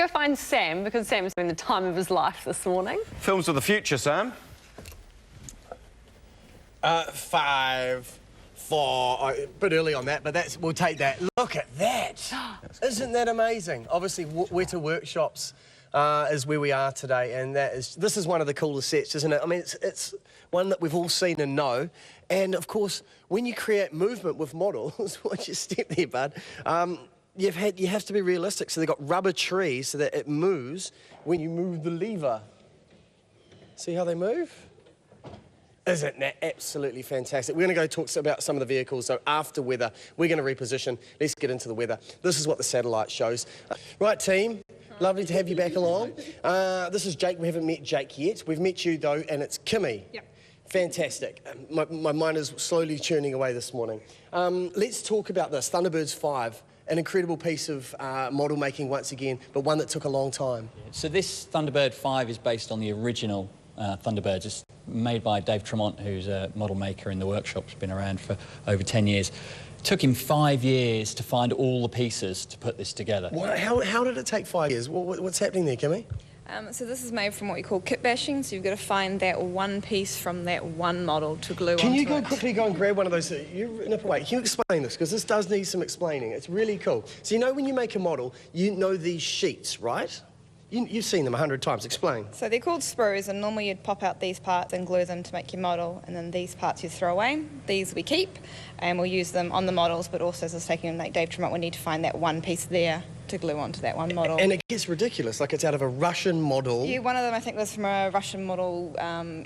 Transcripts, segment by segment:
go find Sam, because Sam's having the time of his life this morning. Films of the future, Sam. 5, 4, a bit early on that, but we'll take that. Look at that. Isn't that amazing? Obviously, Weta Workshops is where we are today, and this is one of the coolest sets, isn't it? I mean, it's one that we've all seen and know. And, of course, when you create movement with models, watch your step there, bud, you have to be realistic. So they've got rubber trees so that it moves when you move the lever. See how they move? Isn't that absolutely fantastic? We're going to go talk about some of the vehicles. So after weather, we're going to reposition. Let's get into the weather. This is what the satellite shows. Right, team. Lovely to have you back along. This is Jake. We haven't met Jake yet. We've met you, though, and it's Kimmy. Yep. Fantastic. My mind is slowly churning away this morning. Let's talk about this. Thunderbirds 5. An incredible piece of model making once again, but one that took a long time. So this Thunderbird 5 is based on the original Thunderbirds. It's made by Dave Tremont, who's a model maker in the workshop. He's been around for over 10 years. It took him 5 years to find all the pieces to put this together. How did it take 5 years? What's happening there, Kimmy? So this is made from what we call kit bashing, so you've got to find that one piece from that one model to glue onto it. Can you quickly go and grab one of those? You nip away. Can you explain this? Because this does need some explaining. It's really cool. So you know when you make a model, you know these sheets, right? You've seen them 100 times. Explain. So they're called sprues, and normally you'd pop out these parts and glue them to make your model, and then these parts you throw away. These we keep, and we'll use them on the models, but also as I was taking like Dave Tremont, we need to find that one piece there to glue onto that one model. And it gets ridiculous, like it's out of a Russian model. Yeah, one of them I think was from a Russian model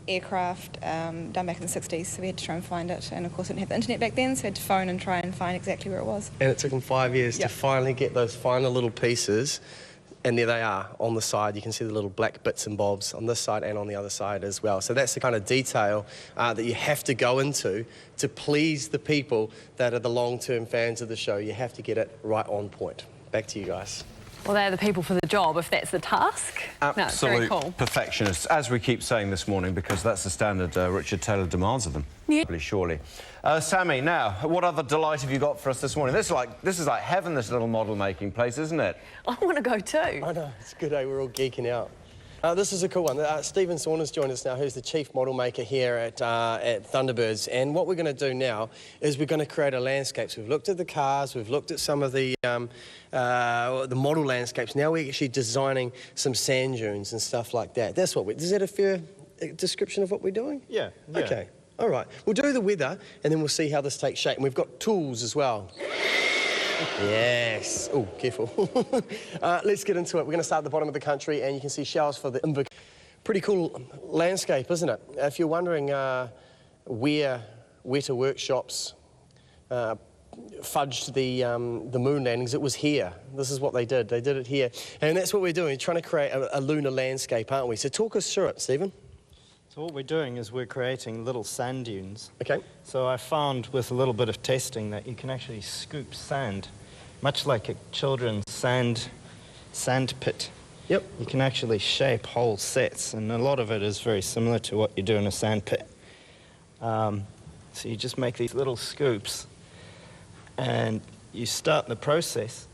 aircraft done back in the 60s, so we had to try and find it, and of course we didn't have the internet back then, so we had to phone and try and find exactly where it was. And it took them 5 years to finally get those final little pieces. And there they are on the side. You can see the little black bits and bobs on this side and on the other side as well. So that's the kind of detail that you have to go into to please the people that are the long-term fans of the show. You have to get it right on point. Back to you guys. Well, they're the people for the job, if that's the task. Absolute very cool. perfectionists, as we keep saying this morning, because that's the standard Richard Taylor demands of them. Yeah. Surely. Sammy, now, what other delight have you got for us this morning? This is like heaven, this little model-making place, isn't it? I want to go too. I know, it's good, eh? We're all geeking out. This is a cool one. Stephen Saunders joined us now, who's the chief model maker here at Thunderbirds. And what we're going to do now is we're going to create a landscape. So we've looked at the cars, we've looked at some of the model landscapes. Now we're actually designing some sand dunes and stuff like that. That's what is that a fair description of what we're doing? Yeah. Okay. All right. We'll do the weather, and then we'll see how this takes shape. And we've got tools as well. Yes. Oh, careful. Let's get into it. We're going to start at the bottom of the country, and you can see showers for the Inver. Pretty cool landscape, isn't it? If you're wondering where Weta Workshops fudged the moon landings, it was here. This is what they did. They did it here. And that's what we're doing. We're trying to create a lunar landscape, aren't we? So talk us through it, Stephen. So what we're doing is we're creating little sand dunes. Okay. So I found with a little bit of testing that you can actually scoop sand, much like a children's sand pit. Yep. You can actually shape whole sets, and a lot of it is very similar to what you do in a sand pit. So you just make these little scoops, and you start the process,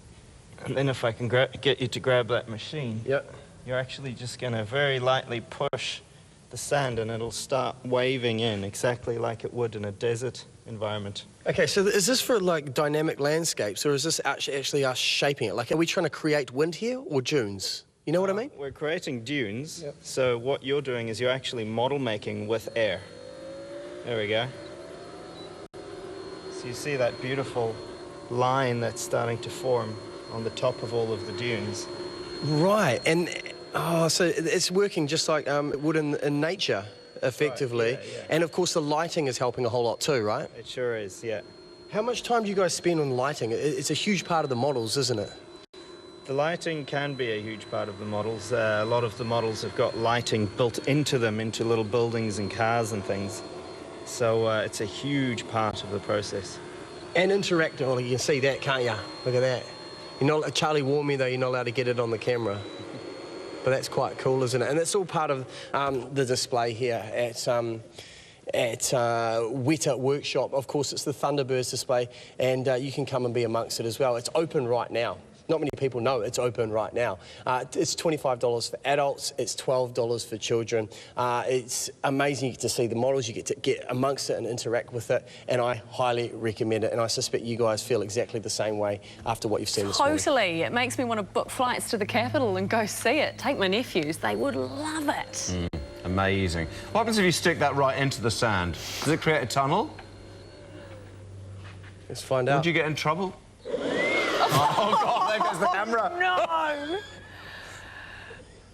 and then if I can get you to grab that machine, yep, you're actually just going to very lightly push the sand, and it'll start waving in exactly like it would in a desert environment. Okay, so is this for like dynamic landscapes, or is this actually us shaping it? Like, are we trying to create wind here or dunes? You know what I mean? We're creating dunes. Yep. So what you're doing is you're actually model making with air. There we go. So you see that beautiful line that's starting to form on the top of all of the dunes. Right, and oh, so it's working just like it would in nature, effectively. Right, yeah. And of course the lighting is helping a whole lot too, right? It sure is, yeah. How much time do you guys spend on lighting? It's a huge part of the models, isn't it? The lighting can be a huge part of the models. A lot of the models have got lighting built into them, into little buildings and cars and things. So it's a huge part of the process. And interactive, well, you can see that, can't you? Look at that. You're not, Charlie warned me though, you're not allowed to get it on the camera. But that's quite cool, isn't it? And it's all part of the display here at Weta Workshop. Of course, it's the Thunderbirds display, and you can come and be amongst it as well. It's open right now. not many people know it's open right now. It's $25 for adults, it's $12 for children. It's amazing. You get to see the models, you get to get amongst it and interact with it, and I highly recommend it, and I suspect you guys feel exactly the same way after what you've seen this morning. Totally. It makes me want to book flights to the capital and go see it. Take my nephews. They would love it. Amazing. What happens if you stick that right into the sand? Does it create a tunnel? Let's find out. Would you get in trouble? Oh, God, there goes the camera. No.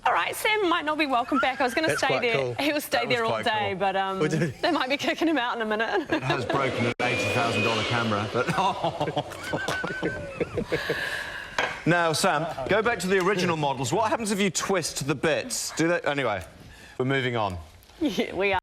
All right, Sam might not be welcome back. I was going to That's stay quite there. cool. He'll stay That was there all quite day, cool. but they might be kicking him out in a minute. It has broken an $80,000 camera, but... Now, Sam, go back to the original models. What happens if you twist the bits? Do they... Anyway, we're moving on. Yeah, we are.